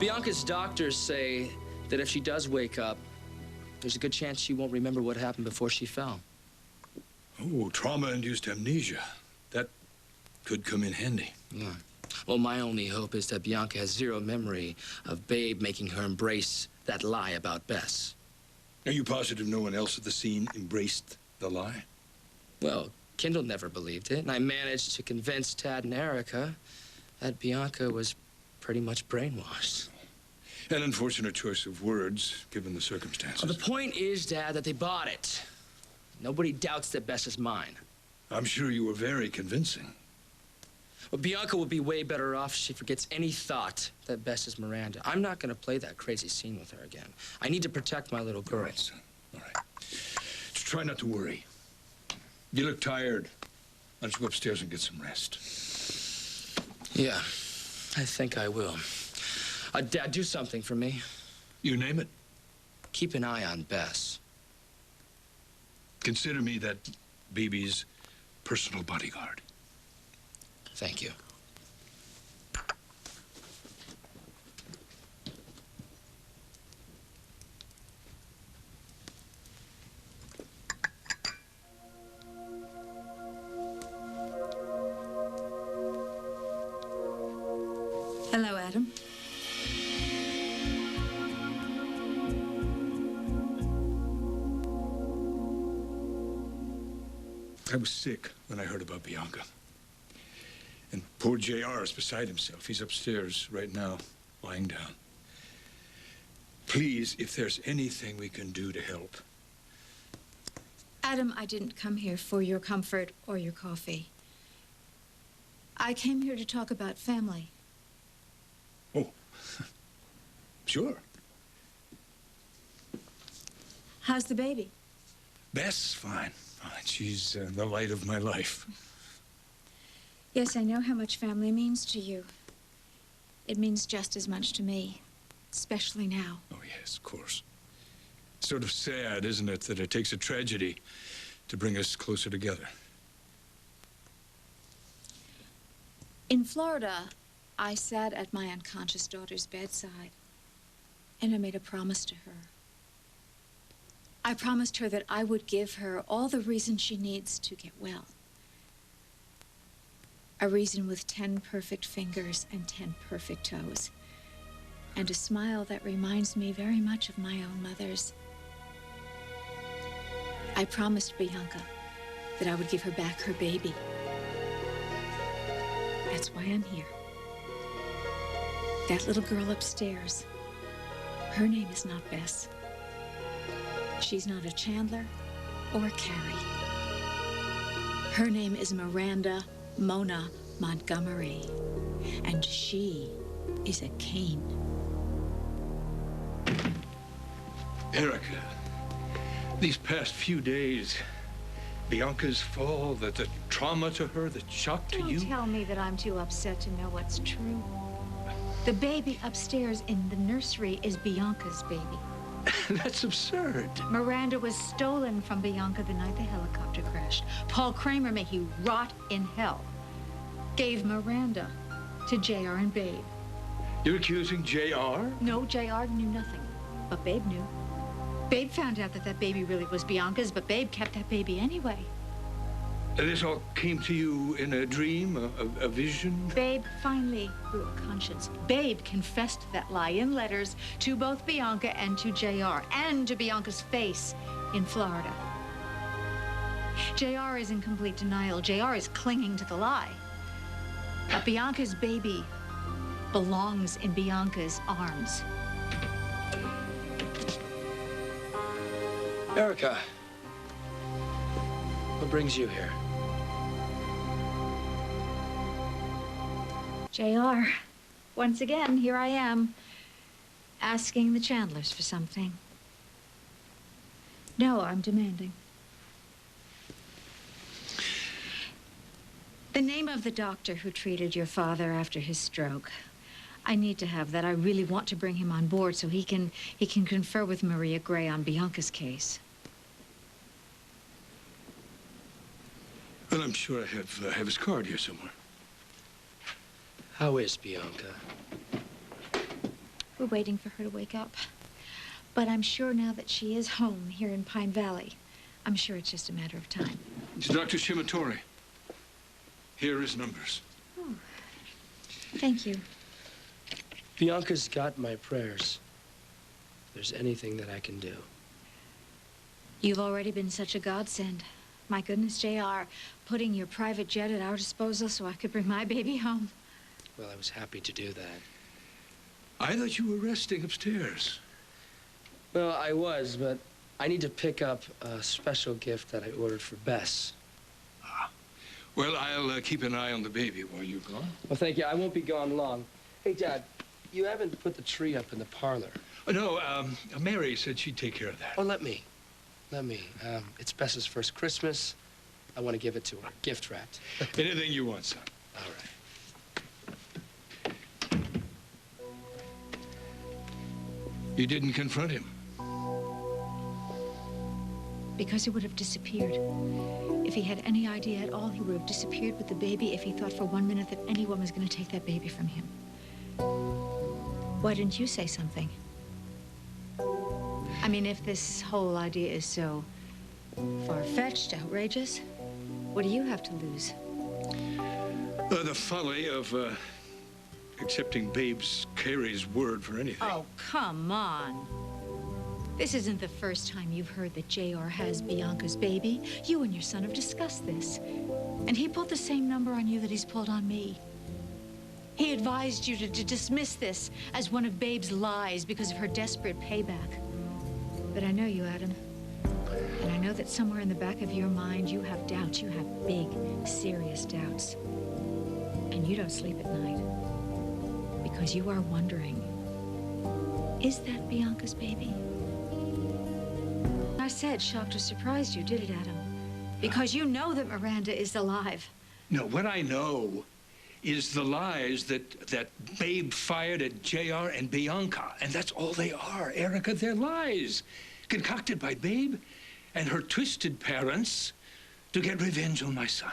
Bianca's doctors say that if she does wake up, there's a good chance she won't remember what happened before she fell. Oh, trauma-induced amnesia. That could come in handy. Yeah. Well, my only hope is that Bianca has zero memory of Babe making her embrace that lie about Bess. Are you positive no one else at the scene embraced the lie? Well, Kendall never believed it, and I managed to convince Tad and Erica that Bianca was pretty much brainwashed. An unfortunate choice of words, given the circumstances. Well, the point is, Dad, that they bought it. Nobody doubts that Bess is mine. I'm sure you were very convincing. Well, Bianca will be way better off if she forgets any thought that Bess is Miranda. I'm not going to play that crazy scene with her again. I need to protect my little girl. All right, son. All right. Just try not to worry. You look tired. Why don't you go upstairs and get some rest? Yeah, I think I will. Dad, do something for me. You name it. Keep an eye on Bess. Consider me that baby's personal bodyguard. Thank you. Hello, Adam. I was sick when I heard about Bianca. And poor JR is beside himself. He's upstairs right now, lying down. Please, if there's anything we can do to help. Adam, I didn't come here for your comfort or your coffee. I came here to talk about family. Oh, sure. How's the baby? Bess, fine. Fine. She's the light of my life. Yes, I know how much family means to you. It means just as much to me, especially now. Oh, yes, of course. Sort of sad, isn't it, that it takes a tragedy to bring us closer together? In Florida, I sat at my unconscious daughter's bedside, and I made a promise to her. I promised her that I would give her all the reason she needs to get well. A reason with 10 perfect fingers and 10 perfect toes. And a smile that reminds me very much of my own mother's. I promised Bianca that I would give her back her baby. That's why I'm here. That little girl upstairs, her name is not Bess. She's not a Chandler or a Carrie. Her name is Miranda Mona Montgomery, and she is a Kane. Erica, these past few days, Bianca's fall, the trauma to her, the shock to you. Don't tell me that I'm too upset to know what's true. The baby upstairs in the nursery is Bianca's baby. That's absurd. Miranda was stolen from Bianca the night the helicopter crashed. Paul Kramer, may he rot in hell, gave Miranda to JR and Babe. You're accusing JR? No, JR knew nothing, but Babe knew. Babe found out that that baby really was Bianca's, but Babe kept that baby anyway. This all came to you in a dream, a vision? Babe finally grew a conscience. Babe confessed that lie in letters to both Bianca and to JR, and to Bianca's face in Florida. JR is in complete denial. JR is clinging to the lie. But Bianca's baby belongs in Bianca's arms. Erica, what brings you here? JR, once again, here I am, asking the Chandlers for something. No, I'm demanding. The name of the doctor who treated your father after his stroke. I need to have that. I really want to bring him on board so he can confer with Maria Gray on Bianca's case. Well, I'm sure I have his card here somewhere. How is Bianca? We're waiting for her to wake up. But I'm sure now that she is home here in Pine Valley, I'm sure it's just a matter of time. It's Dr. Shimatori. Here are his numbers. Oh, thank you. Bianca's got my prayers. If there's anything that I can do. You've already been such a godsend. My goodness, JR, putting your private jet at our disposal so I could bring my baby home. Well, I was happy to do that. I thought you were resting upstairs. Well, I was, but I need to pick up a special gift that I ordered for Bess. Well, I'll keep an eye on the baby while you're gone. Well, thank you. I won't be gone long. Hey, Dad, you haven't put the tree up in the parlor. Oh, no, Mary said she'd take care of that. Oh, let me. It's Bess's first Christmas. I want to give it to her, gift wrapped. Anything you want, son. All right. You didn't confront him. Because he would have disappeared. If he had any idea at all, he would have disappeared with the baby if he thought for 1 minute that anyone was going to take that baby from him. Why didn't you say something? I mean, if this whole idea is so far-fetched, outrageous, what do you have to lose? The folly of accepting Babe's Carrie's word for anything. Oh, come on. This isn't the first time you've heard that JR has Bianca's baby. You and your son have discussed this. And he pulled the same number on you that he's pulled on me. He advised you to dismiss this as one of Babe's lies because of her desperate payback. But I know you, Adam. And I know that somewhere in the back of your mind you have doubts. You have big, serious doubts. And you don't sleep at night. Because you are wondering, is that Bianca's baby? I said shocked or surprised you, did it, Adam? Because you know that Miranda is alive. No, what I know is the lies that Babe fired at JR and Bianca. And that's all they are, Erica. They're lies concocted by Babe and her twisted parents to get revenge on my son.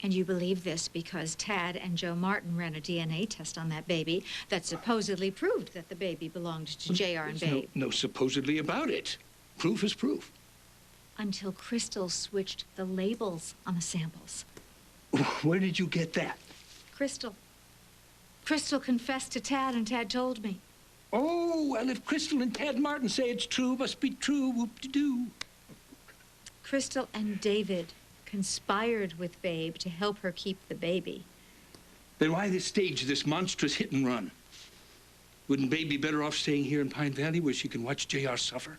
And you believe this because Tad and Joe Martin ran a DNA test on that baby that supposedly proved that the baby belonged to JR and Babe. No supposedly about it. Proof is proof. Until Crystal switched the labels on the samples. Where did you get that? Crystal. Crystal confessed to Tad, and Tad told me. Oh, well, if Crystal and Tad Martin say it's true, must be true. Whoop-de-doo. Crystal and David conspired with Babe to help her keep the baby. Then why stage this monstrous hit and run? Wouldn't Babe be better off staying here in Pine Valley where she can watch JR suffer?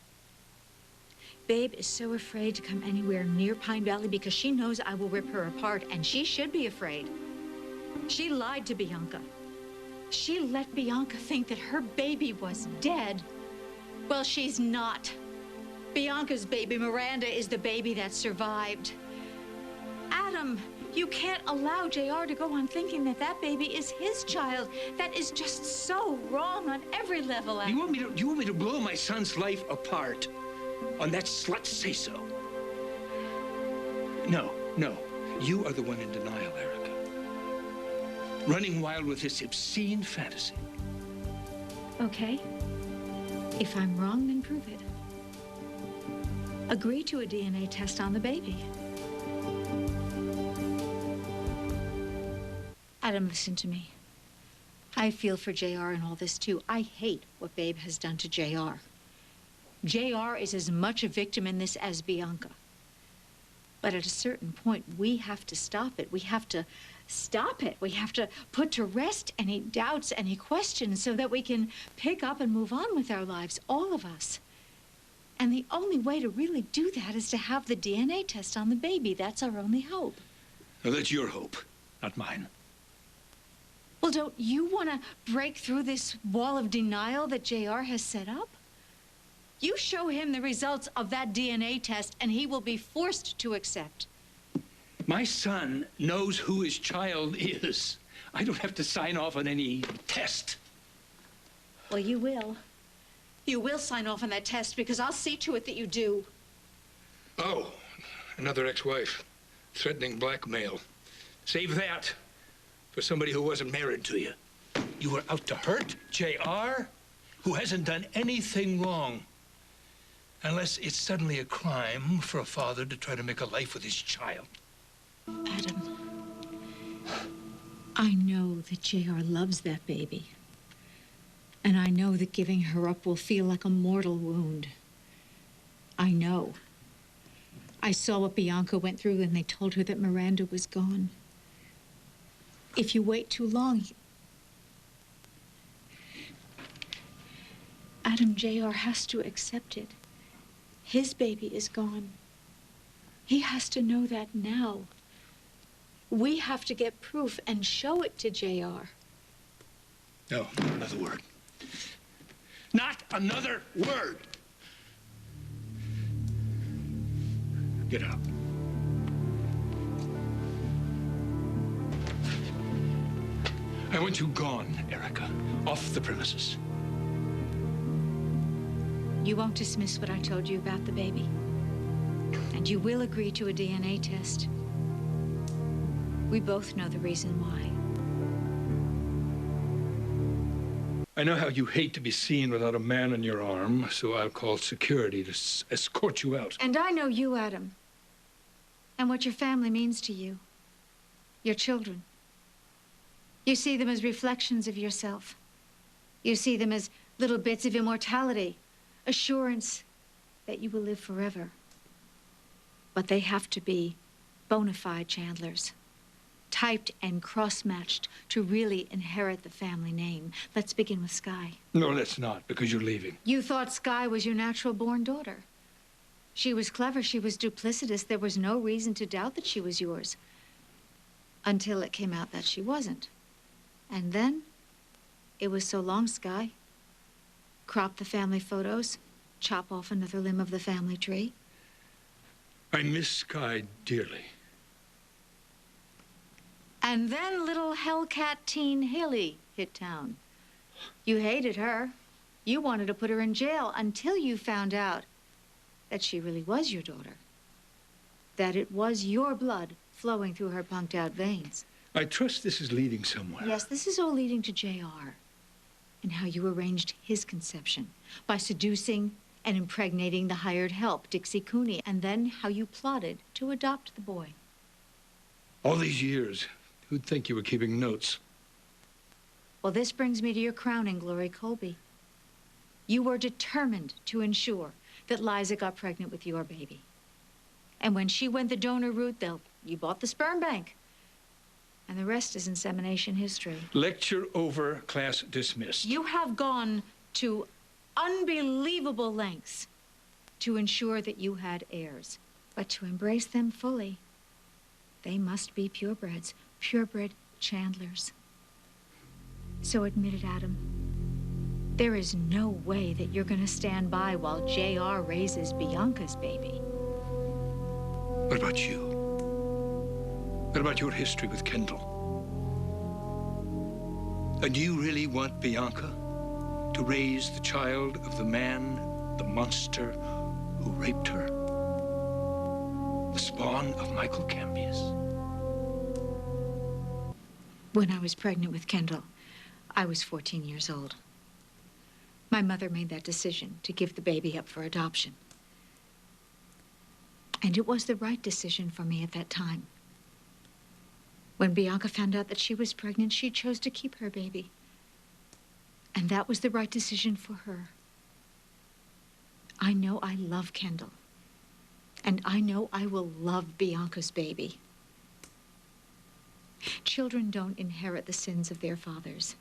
Babe is so afraid to come anywhere near Pine Valley because she knows I will rip her apart, and she should be afraid. She lied to Bianca. She let Bianca think that her baby was dead. Well, she's not. Bianca's baby, Miranda, is the baby that survived. Adam, you can't allow JR to go on thinking that that baby is his child. That is just so wrong on every level, Adam. You want me to blow my son's life apart on that slut's say-so? No. You are the one in denial, Erica. Running wild with this obscene fantasy. Okay. If I'm wrong, then prove it. Agree to a DNA test on the baby. Adam, listen to me. I feel for JR in all this, too. I hate what Babe has done to JR. JR is as much a victim in this as Bianca. But at a certain point, we have to stop it. We have to stop it. We have to put to rest any doubts, any questions, so that we can pick up and move on with our lives, all of us. And the only way to really do that is to have the DNA test on the baby. That's our only hope. Now, that's your hope, not mine. Well, don't you want to break through this wall of denial that JR has set up? You show him the results of that DNA test, and he will be forced to accept. My son knows who his child is. I don't have to sign off on any test. Well, you will. You will sign off on that test, because I'll see to it that you do. Oh, another ex-wife. Threatening blackmail. Save that for somebody who wasn't married to you. You were out to hurt J.R., who hasn't done anything wrong. Unless it's suddenly a crime for a father to try to make a life with his child. Adam, I know that J.R. loves that baby. And I know that giving her up will feel like a mortal wound. I know. I saw what Bianca went through when they told her that Miranda was gone. If you wait too long, Adam, J.R. has to accept it. His baby is gone. He has to know that now. We have to get proof and show it to J.R. No, not another word. Not another word! Get out. I want you gone, Erica. Off the premises. You won't dismiss what I told you about the baby. And you will agree to a DNA test. We both know the reason why. I know how you hate to be seen without a man on your arm, so I'll call security to escort you out. And I know you, Adam. And what your family means to you. Your children. You see them as reflections of yourself. You see them as little bits of immortality, assurance that you will live forever. But they have to be bona fide Chandlers, typed and cross-matched to really inherit the family name. Let's begin with Skye. No, let's not, because you're leaving. You thought Skye was your natural-born daughter. She was clever, she was duplicitous. There was no reason to doubt that she was yours. Until it came out that she wasn't. And then, it was so long, Skye. Crop the family photos, chop off another limb of the family tree. I miss Skye dearly. And then little hellcat teen Haley hit town. You hated her. You wanted to put her in jail until you found out that she really was your daughter. That it was your blood flowing through her punked-out veins. I trust this is leading somewhere. Yes, this is all leading to J.R. and how you arranged his conception by seducing and impregnating the hired help, Dixie Cooney, and then how you plotted to adopt the boy. All these years, who'd think you were keeping notes? Well, this brings me to your crowning glory, Colby. You were determined to ensure that Liza got pregnant with your baby. And when she went the donor route, you bought the sperm bank. And the rest is insemination history. Lecture over, class dismissed. You have gone to unbelievable lengths to ensure that you had heirs. But to embrace them fully, they must be purebreds, purebred Chandlers. So admit it, Adam. There is no way that you're going to stand by while J.R. raises Bianca's baby. What about you? What about your history with Kendall? And do you really want Bianca to raise the child of the man, the monster who raped her? The spawn of Michael Cambius? When I was pregnant with Kendall, I was 14 years old. My mother made that decision to give the baby up for adoption. And it was the right decision for me at that time. When Bianca found out that she was pregnant, she chose to keep her baby. And that was the right decision for her. I know I love Kendall. And I know I will love Bianca's baby. Children don't inherit the sins of their fathers.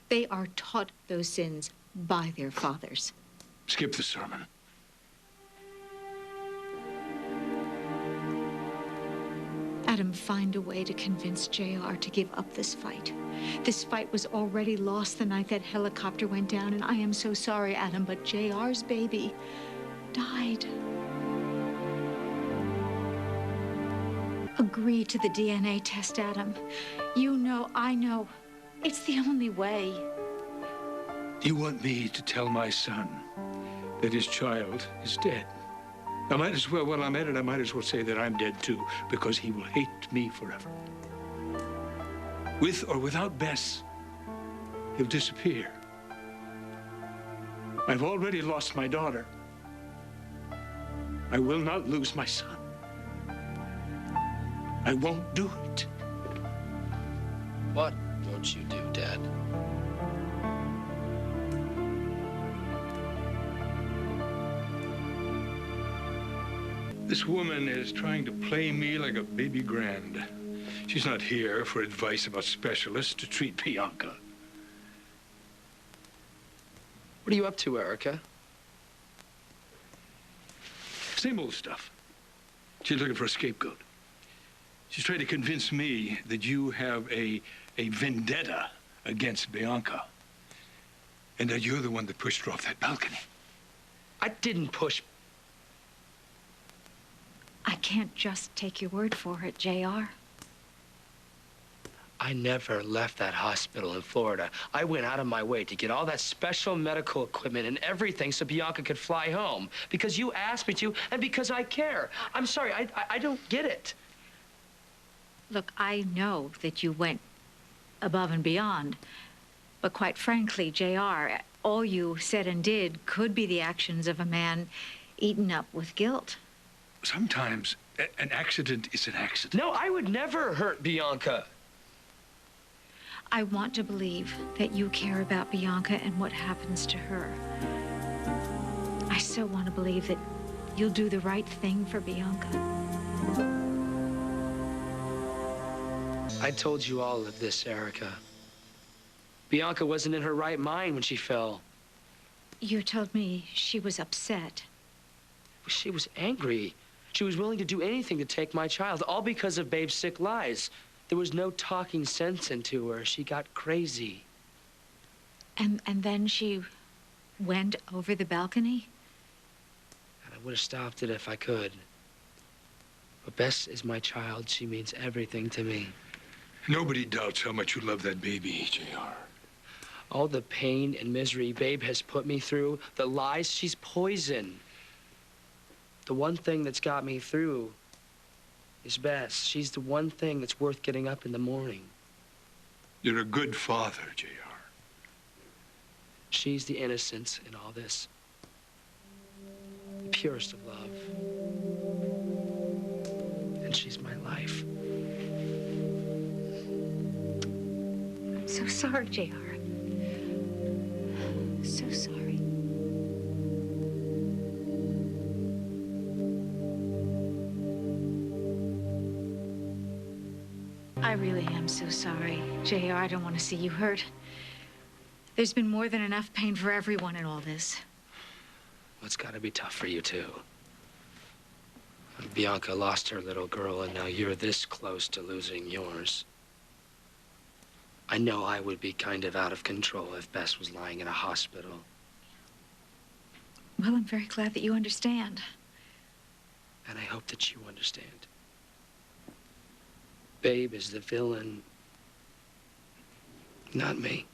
They are taught those sins by their fathers. Skip the sermon. Adam, find a way to convince J.R. to give up this fight. This fight was already lost the night that helicopter went down, and I am so sorry, Adam, but J.R.'s baby died. Agree to the DNA test, Adam. You know, I know. It's the only way. You want me to tell my son that his child is dead? I might as well, while I'm at it, I might as well say that I'm dead too, because he will hate me forever. With or without Bess, he'll disappear. I've already lost my daughter. I will not lose my son. I won't do it. What won't you do, Dad? This woman is trying to play me like a baby grand. She's not here for advice about specialists to treat Bianca. What are you up to, Erica? Same old stuff. She's looking for a scapegoat. She's trying to convince me that you have a vendetta against Bianca. And that you're the one that pushed her off that balcony. I didn't push. I can't just take your word for it, JR. I never left that hospital in Florida. I went out of my way to get all that special medical equipment and everything so Bianca could fly home. Because you asked me to, and because I care. I'm sorry, I don't get it. Look, I know that you went above and beyond. But quite frankly, JR, all you said and did could be the actions of a man eaten up with guilt. Sometimes an accident is an accident. No, I would never hurt Bianca. I want to believe that you care about Bianca and what happens to her. I so want to believe that you'll do the right thing for Bianca. I told you all of this, Erica. Bianca wasn't in her right mind when she fell. You told me she was upset. She was angry. She was willing to do anything to take my child, all because of Babe's sick lies. There was no talking sense into her. She got crazy. And then she went over the balcony? And I would have stopped it if I could. But Bess is my child. She means everything to me. Nobody doubts how much you love that baby, JR. All the pain and misery Babe has put me through, the lies, she's poison. The one thing that's got me through is Bess. She's the one thing that's worth getting up in the morning. You're a good father, JR. She's the innocence in all this. The purest of love. And she's my life. I'm so sorry, JR. So sorry. I really am so sorry, JR. I don't want to see you hurt. There's been more than enough pain for everyone in all this. Well, it's got to be tough for you, too. Bianca lost her little girl, and now you're this close to losing yours. I know I would be kind of out of control if Bess was lying in a hospital. Well, I'm very glad that you understand. And I hope that you understand. Babe is the villain, not me.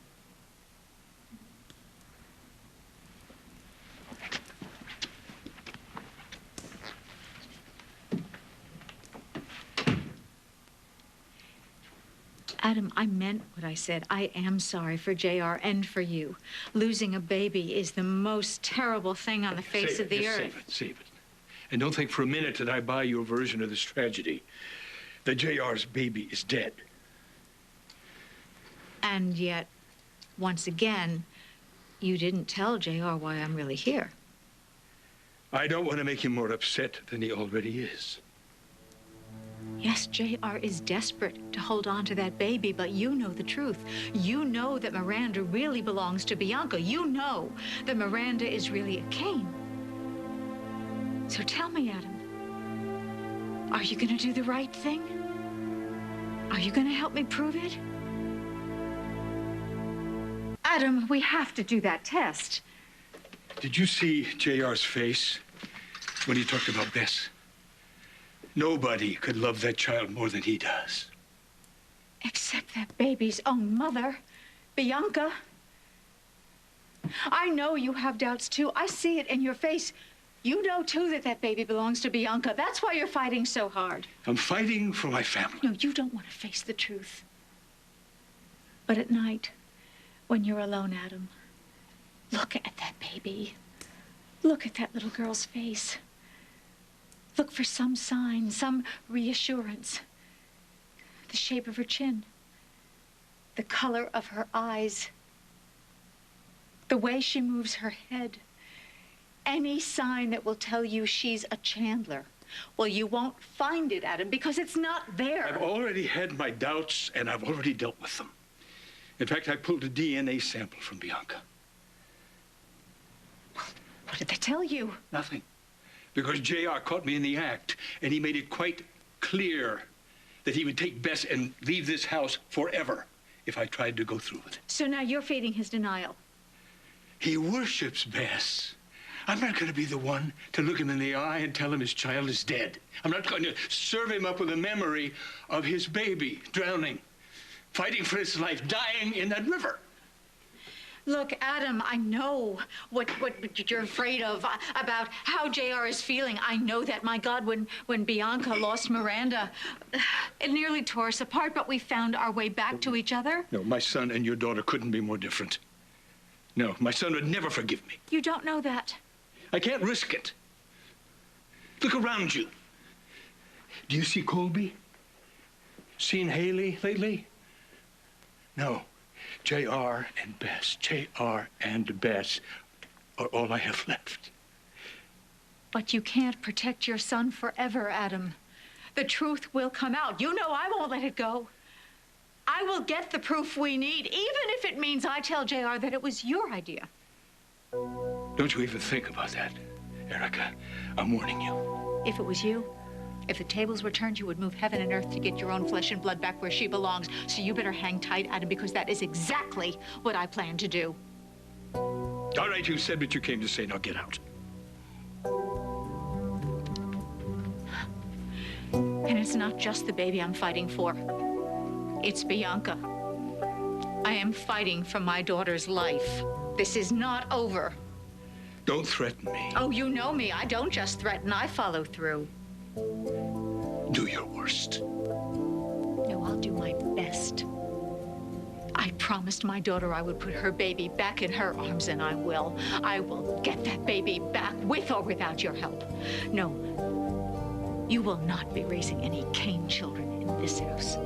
Adam, I meant what I said. I am sorry for JR and for you. Losing a baby is the most terrible thing on the face of the earth. Save it. And don't think for a minute that I buy your version of this tragedy. That JR's baby is dead. And yet, once again, you didn't tell JR why I'm really here. I don't want to make him more upset than he already is. Yes, JR is desperate to hold on to that baby, but you know the truth. You know that Miranda really belongs to Bianca. You know that Miranda is really a Cain. So tell me, Adam, are you going to do the right thing? Are you going to help me prove it? Adam, we have to do that test. Did you see JR's face when he talked about Bess? Nobody could love that child more than he does. Except that baby's own mother, Bianca. I know you have doubts, too. I see it in your face. You know, too, that that baby belongs to Bianca. That's why you're fighting so hard. I'm fighting for my family. No, you don't want to face the truth. But at night, When you're alone, Adam, look at that baby. Look at that little girl's face. Look for some sign, some reassurance. The shape of her chin. The color of her eyes. The way she moves her head. Any sign that will tell you she's a Chandler. Well, you won't find it, Adam, because it's not there. I've already had my doubts, and I've already dealt with them. In fact, I pulled a DNA sample from Bianca. What did they tell you? Nothing. Because JR caught me in the act, and he made it quite clear that he would take Bess and leave this house forever if I tried to go through with it. So now you're feeding his denial. He worships Bess. I'm not going to be the one to look him in the eye and tell him his child is dead. I'm not going to serve him up with a memory of his baby drowning, fighting for his life, dying in that river. Look, Adam, I know what you're afraid of, about how JR is feeling. I know that. My God, when Bianca lost Miranda, it nearly tore us apart, but we found our way back to each other. No, my son and your daughter couldn't be more different. No, my son would never forgive me. You don't know that. I can't risk it. Look around you. Do you see Colby? Seen Haley lately? No. JR and Bess. JR and Bess are all I have left. But you can't protect your son forever, Adam. The truth will come out. You know I won't let it go. I will get the proof we need, even if it means I tell JR that it was your idea. Don't you even think about that, Erica. I'm warning you. If it was you, if the tables were turned, you would move heaven and earth to get your own flesh and blood back where she belongs. So you better hang tight, Adam, because that is exactly what I plan to do. All right, you said what you came to say. Now get out. And it's not just the baby I'm fighting for. It's Bianca. I am fighting for my daughter's life. This is not over. Don't threaten me. Oh, you know me. I don't just threaten. I follow through. Do your worst. No, I'll do my best. I promised my daughter I would put her baby back in her arms, and I will. I will get that baby back, with or without your help. No, you will not be raising any Cain children in this house.